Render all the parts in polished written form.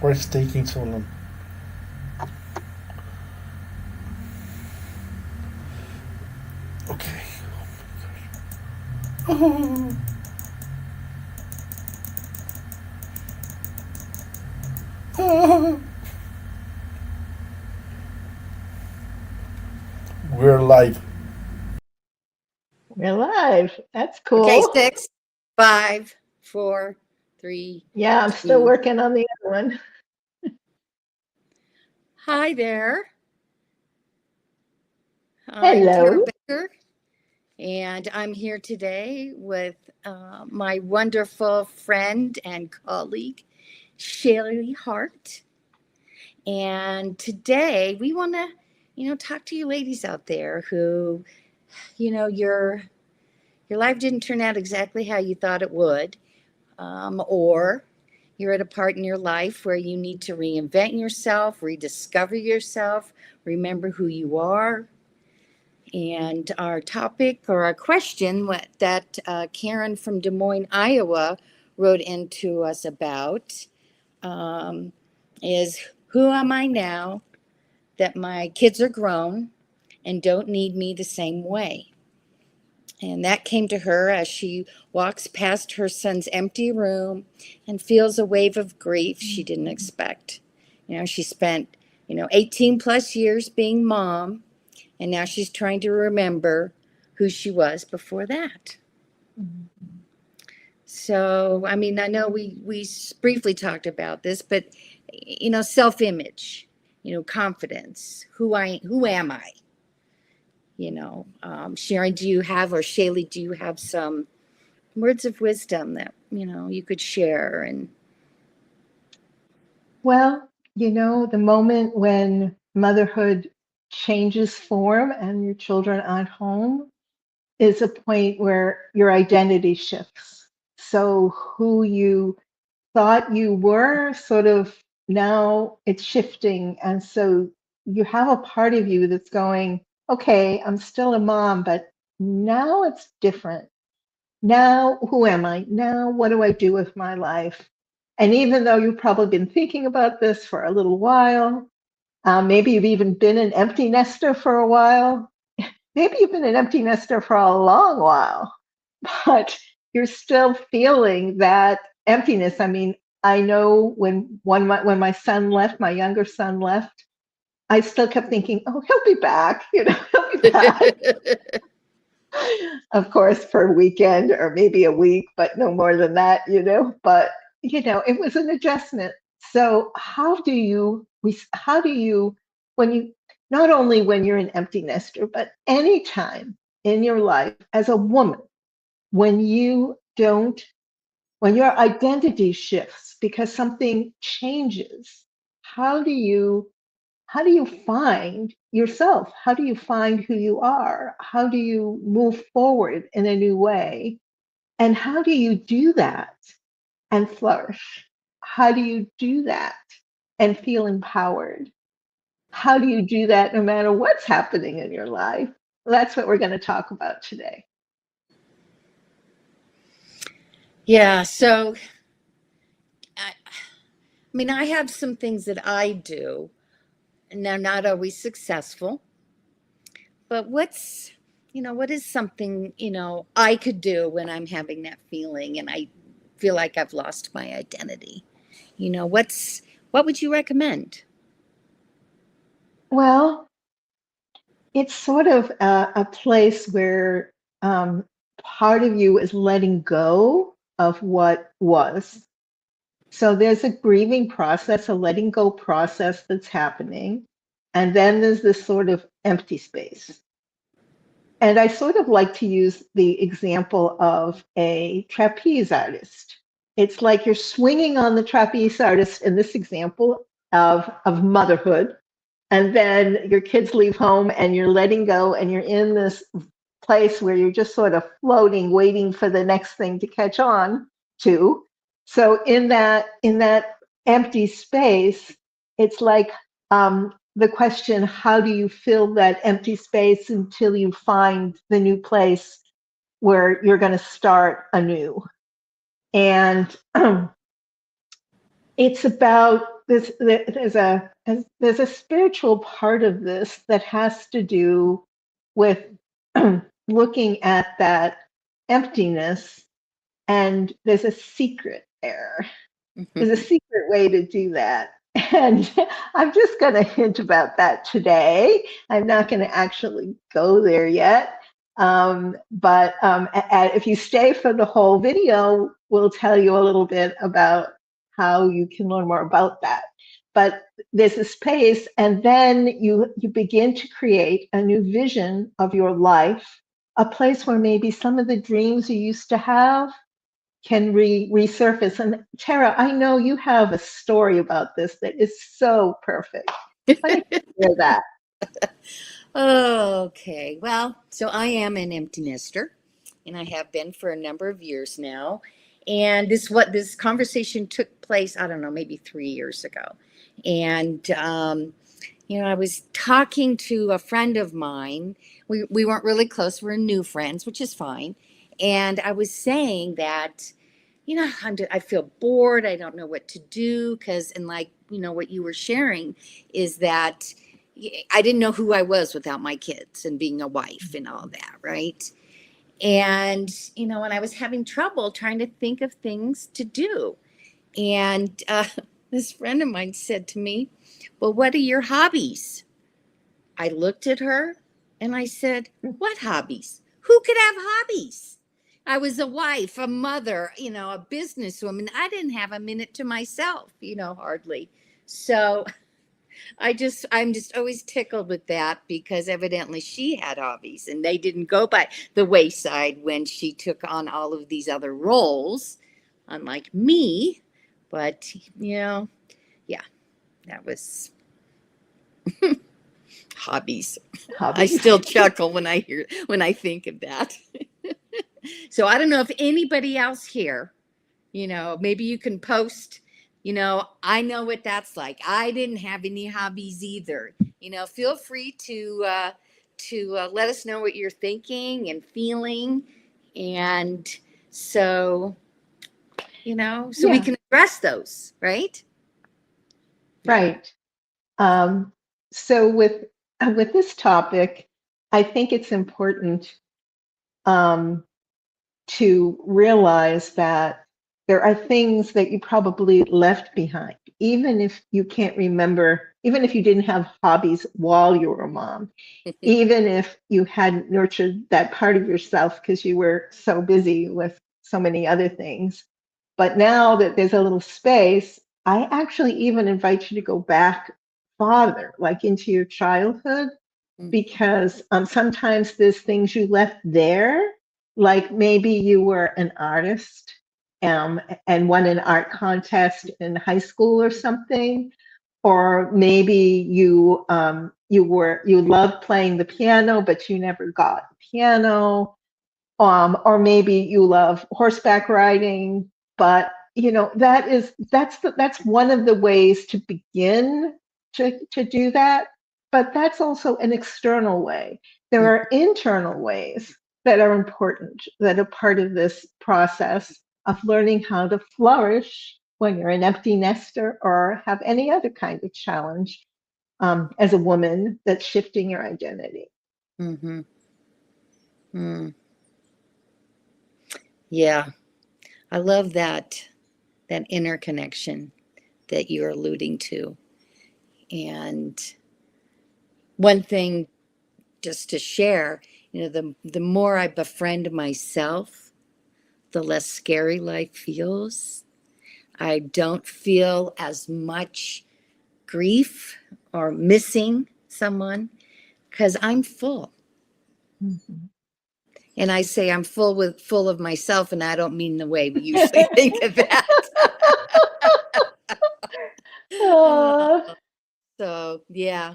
Why is taking so long? Okay. Oh, oh. We're live. We're live. That's Okay, cool. 6, 5, 4, 3, Yeah, I'm still 2. working on the other one. Hi there. I'm Tara Hello. Baker, and I'm here today with my wonderful friend and colleague, Shelly Hart. And today we want to, talk to you ladies out there who, your life didn't turn out exactly how you thought it would, or you're at a part in your life where you need to reinvent yourself, rediscover yourself, remember who you are. And our topic or our question that Karen from Des Moines, Iowa, wrote into us about um, is who am I now that my kids are grown and don't need me the same way? And that came to her as she walks past her son's empty room and feels a wave of grief she didn't expect. She spent, 18 plus years being mom, and now she's trying to remember who she was before that. So, I mean, I know we briefly talked about this, but self-image, confidence. Who am I? Sharon, do you have, or Shaylee, do you have some words of wisdom that you could share? And Well, the moment when motherhood changes form and your children aren't home is a point where your identity shifts. So who you thought you were sort of now it's shifting. And so you have a part of you that's going, okay, I'm still a mom, but now it's different. Now, who am I? Now, what do I do with my life? And even though you've probably been thinking about this for a little while, maybe you've even been an empty nester for a while, maybe you've been an empty nester for a long while, but you're still feeling that emptiness. I mean, I know when my son left, my younger son left, I still kept thinking, oh, he'll be back, he'll be back. Of course, for a weekend or maybe a week, but no more than that. But, it was an adjustment. So how do you, when you, not only when you're an empty nester, but anytime in your life as a woman, when you don't, when your identity shifts because something changes, how do you how do you find yourself? How do you find who you are? How do you move forward in a new way? And how do you do that and flourish? How do you do that and feel empowered? How do you do that no matter what's happening in your life? That's what we're going to talk about today. yeah, so I mean, I have some things that I do, and they're not always successful. But what is something, I could do when I'm having that feeling and I feel like I've lost my identity? What would you recommend? Well, it's sort of a place where part of you is letting go of what was. So there's a grieving process, a letting go process that's happening. And then there's this sort of empty space. And I sort of like to use the example of a trapeze artist. It's like you're swinging on the trapeze artist in this example of motherhood. And then your kids leave home and you're letting go and you're in this place where you're just sort of floating, waiting for the next thing to catch on to. So in that empty space, it's like the question, how do you fill that empty space until you find the new place where you're going to start anew? And it's about there's a spiritual part of this that has to do with looking at that emptiness, and there's a secret there. There's a secret way to do that. And I'm just going to hint about that today. I'm not going to actually go there yet. If you stay for the whole video, we'll tell you a little bit about how you can learn more about that. But there's a space, and then you begin to create a new vision of your life, a place where maybe some of the dreams you used to have can resurface. And Tara, I know you have a story about this that is so perfect. Why don't you share that? Okay. Well, so I am an empty nester, and I have been for a number of years now. And this conversation took place, I don't know, maybe 3 years ago. And I was talking to a friend of mine. We weren't really close. We're new friends, which is fine. And I was saying that, I feel bored. I don't know what to do because, and like, what you were sharing is that I didn't know who I was without my kids and being a wife and all that, right? And, and I was having trouble trying to think of things to do. And this friend of mine said to me, well, what are your hobbies? I looked at her and I said, what hobbies? Who could have hobbies? I was a wife, a mother, a businesswoman. I didn't have a minute to myself, hardly. So I'm just always tickled with that because evidently she had hobbies and they didn't go by the wayside when she took on all of these other roles, unlike me. But, yeah, that was hobbies. I still chuckle when I think of that. So I don't know if anybody else here, maybe you can post, I know what that's like. I didn't have any hobbies either. Feel free to let us know what you're thinking and feeling. And so, we can address those, right? Right. So with this topic, I think it's important to realize that there are things that you probably left behind, even if you can't remember, even if you didn't have hobbies while you were a mom, even if you hadn't nurtured that part of yourself because you were so busy with so many other things. But now that there's a little space, I actually even invite you to go back farther, like into your childhood, because sometimes there's things you left there, like maybe you were an artist and won an art contest in high school or something, or maybe you loved playing the piano but you never got the piano, or maybe you love horseback riding, but that's one of the ways to begin to do that. But that's also an external way. There are internal ways that are important, that are part of this process of learning how to flourish when you're an empty nester or have any other kind of challenge as a woman that's shifting your identity. Mm-hmm. Mm. Yeah, I love that interconnection that you're alluding to. And one thing just to share, the more I befriend myself, the less scary life feels. I don't feel as much grief or missing someone because I'm full. Mm-hmm. And I say I'm full of myself, and I don't mean the way we usually think of that. So yeah.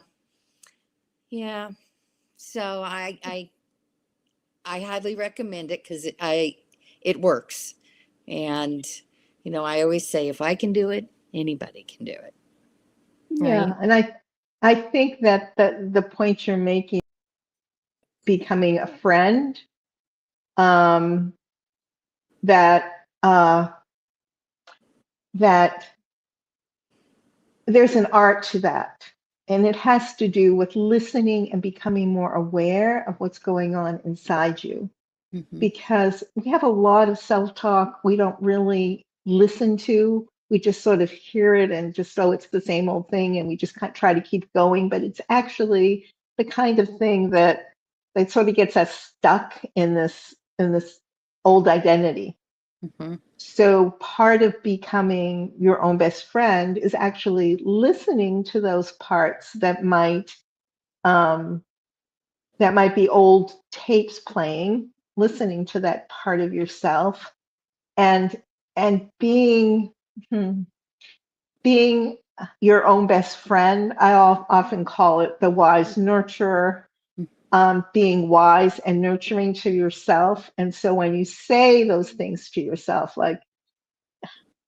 So I highly recommend it because it works, and I always say if I can do it, anybody can do it. Yeah, Right? and I think that the point you're making, becoming a friend, that that there's an art to that. And it has to do with listening and becoming more aware of what's going on inside you. Mhm. Because we have a lot of self-talk we don't really listen to. We just sort of hear it and just, oh, it's the same old thing, and we just try to keep going. But it's actually the kind of thing that sort of gets us stuck in this old identity. Mhm. So part of becoming your own best friend is actually listening to those parts um, that might be old tapes playing, listening to that part of yourself, and and hmm, being your own best friend. I often call it the wise nurturer. Being wise and nurturing to yourself. And so when you say those things to yourself, like,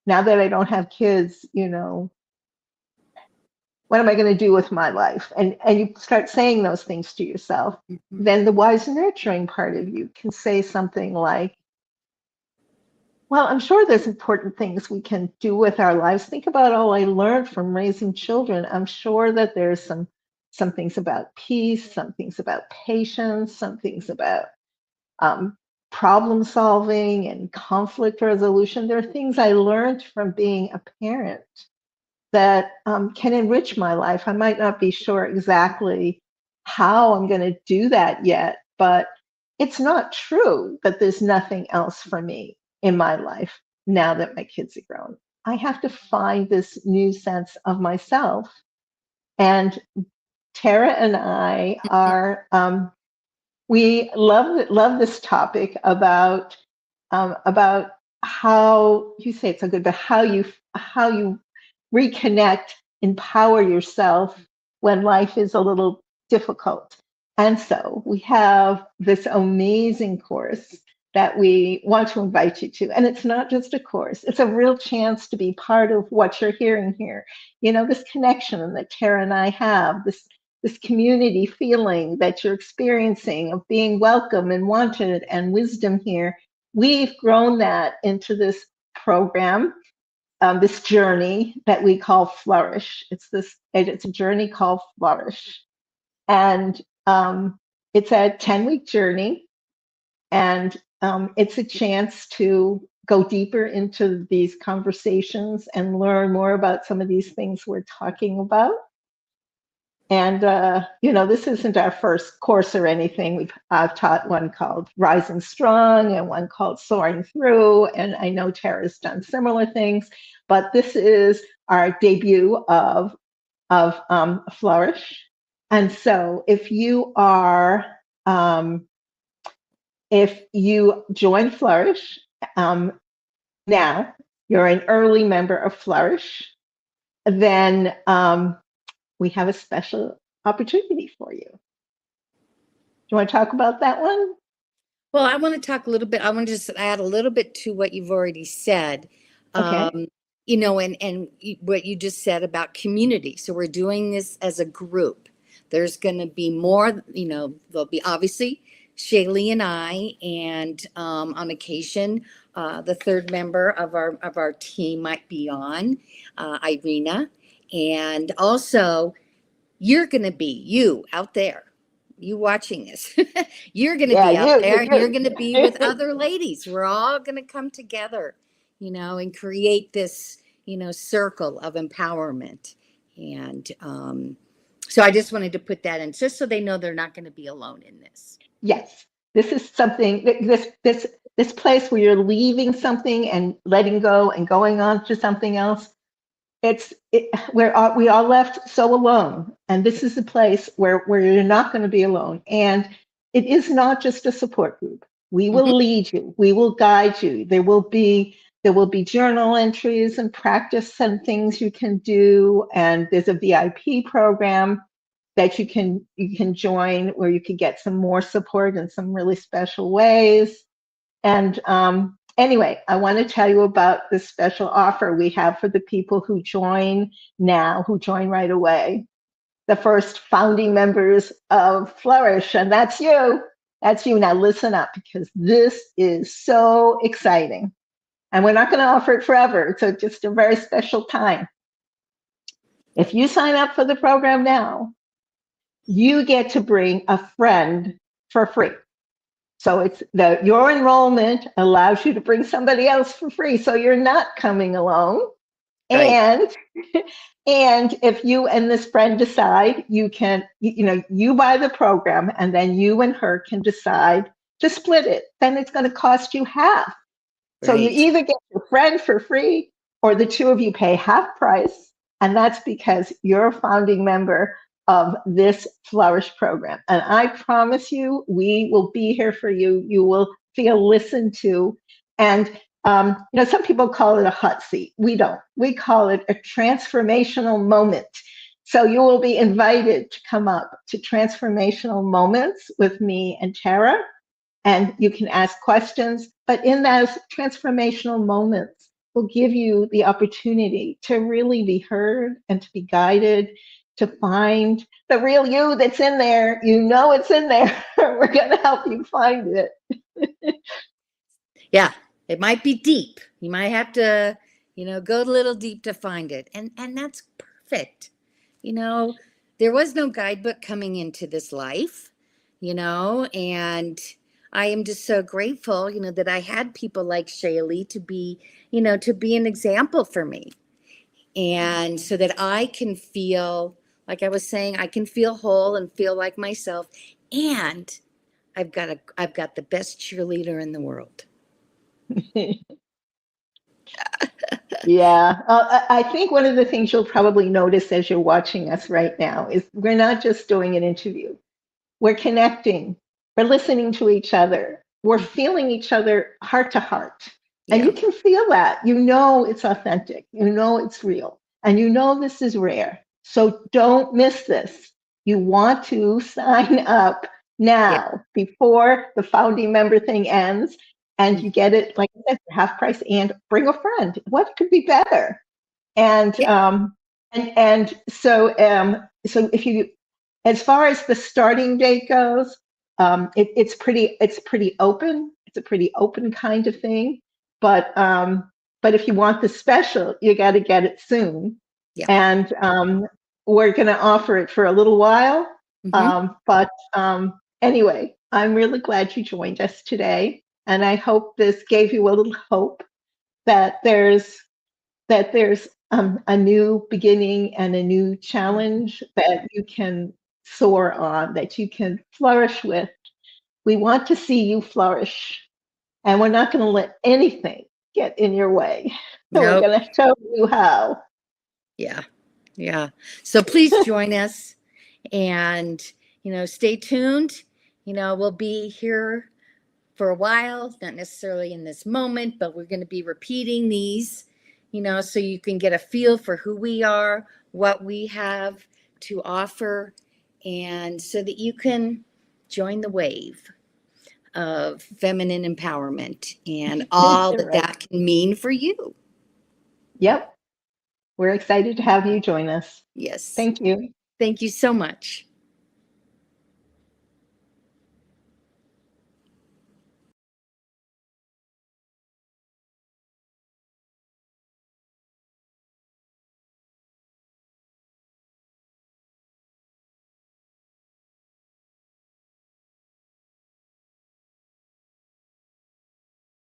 now that I don't have kids, what am I going to do with my life? And you start saying those things to yourself, Mhm. then the wise nurturing part of you can say something like, well, I'm sure there's important things we can do with our lives. Think about all I learned from raising children. I'm sure that there's some things about peace, some things about patience, some things about um, problem solving and conflict resolution. There are things I learned from being a parent that can enrich my life. I might not be sure exactly how I'm going to do that yet, but it's not true that there's nothing else for me in my life now that my kids are grown. I have to find this new sense of myself. And Tara and I are, we love this topic about how you say it's so good, but how you reconnect, empower yourself when life is a little difficult. And so we have this amazing course that we want to invite you to. And it's not just a course, it's a real chance to be part of what you're hearing here. This connection that Tara and I have, this community feeling that you're experiencing of being welcome and wanted and wisdom here. We've grown that into this program, this journey that we call Flourish. It's a journey called Flourish, and it's a 10-week journey, and it's a chance to go deeper into these conversations and learn more about some of these things we're talking about. And this isn't our first course or anything. I've taught one called Rising Strong and one called Soaring Through, and I know Tara's done similar things, but this is our debut of Flourish. And so if you join Flourish now, you're an early member of Flourish, then we have a special opportunity for you. Do you want to talk about that one? Well, I want to talk a little bit. I want to just add a little bit to what you've already said. Okay. And what you just said about community. So we're doing this as a group. There's going to be more, there'll be obviously Shaylee and I, and on occasion, the third member of our team might be on, Irina, and also you're going to be you out there, you watching this. You're going to Yeah, be out there, and you're you. going to be with other ladies. We're all going to come together, and create this, circle of empowerment. And so I just wanted to put that in, just so they know they're not going to be alone in this. Yes, this is something. This place where you're leaving something and letting go and going on to something else. We all left so alone, and this is a place where you're not going to be alone. And it is not just a support group. We Mhm. will lead you. We will guide you. There will be journal entries and practice and things you can do. And there's a VIP program that you can join where you can get some more support in some really special ways. And anyway, I want to tell you about this special offer we have for the people who join now, who join right away. The first founding members of Flourish, and that's you. That's you. Now listen up, because this is so exciting. And we're not going to offer it forever. So just a very special time. If you sign up for the program now, you get to bring a friend for free. So your enrollment allows you to bring somebody else for free. So you're not coming alone. Right. And and if you and this friend decide, you buy the program and then you and her can decide to split it. Then it's going to cost you half. So you Right. either get your friend for free or the two of you pay half price. And that's because you're a founding member of this Flourish program. And I promise you, we will be here for you. You will feel listened to. And, some people call it a hot seat. We don't. We call it a transformational moment. So you will be invited to come up to transformational moments with me and Tara, and you can ask questions. But in those transformational moments, will give you the opportunity to really be heard and to be guided, to find the real you that's in there. You know it's in there. We're going to help you find it. Yeah, it might be deep. You might have to, go a little deep to find it. And that's perfect. There was no guidebook coming into this life, and I am just so grateful, that I had people like Shaylee to be an example for me. And so that I can feel, like I was saying, I can feel whole and feel like myself. And I've got the best cheerleader in the world. Yeah, I think one of the things you'll probably notice as you're watching us right now is we're not just doing an interview. We're connecting. We're listening to each other. We're feeling each other heart to heart. And Yeah. you can feel that. You know it's authentic. You know it's real. And you know this is rare. So don't miss this. You want to sign up Yeah. now before the founding member thing ends. And you get it, like I said, for half price, and bring a friend. What could be better? And Yeah. so if you, as far as the starting date goes, it's pretty open. It's a pretty open kind of thing. But if you want the special, you got to get it soon. Yeah. And we're going to offer it for a little while. Mm-hmm. But anyway, I'm really glad you joined us today, and I hope this gave you a little hope that there's a new beginning and a new challenge that you can soar on, that you can flourish with. We want to see you flourish, and we're not going to let anything get in your way. So we're Nope. going to show you how. Yeah. Yeah. So please join us and, stay tuned. We'll be here for a while, not necessarily in this moment, but we're going to be repeating these, so you can get a feel for who we are, what we have to offer, and so that you can join the wave of feminine empowerment and all that Right. that can mean for you. Yep. We're excited to have you join us. Yes. Thank you. Thank you so much.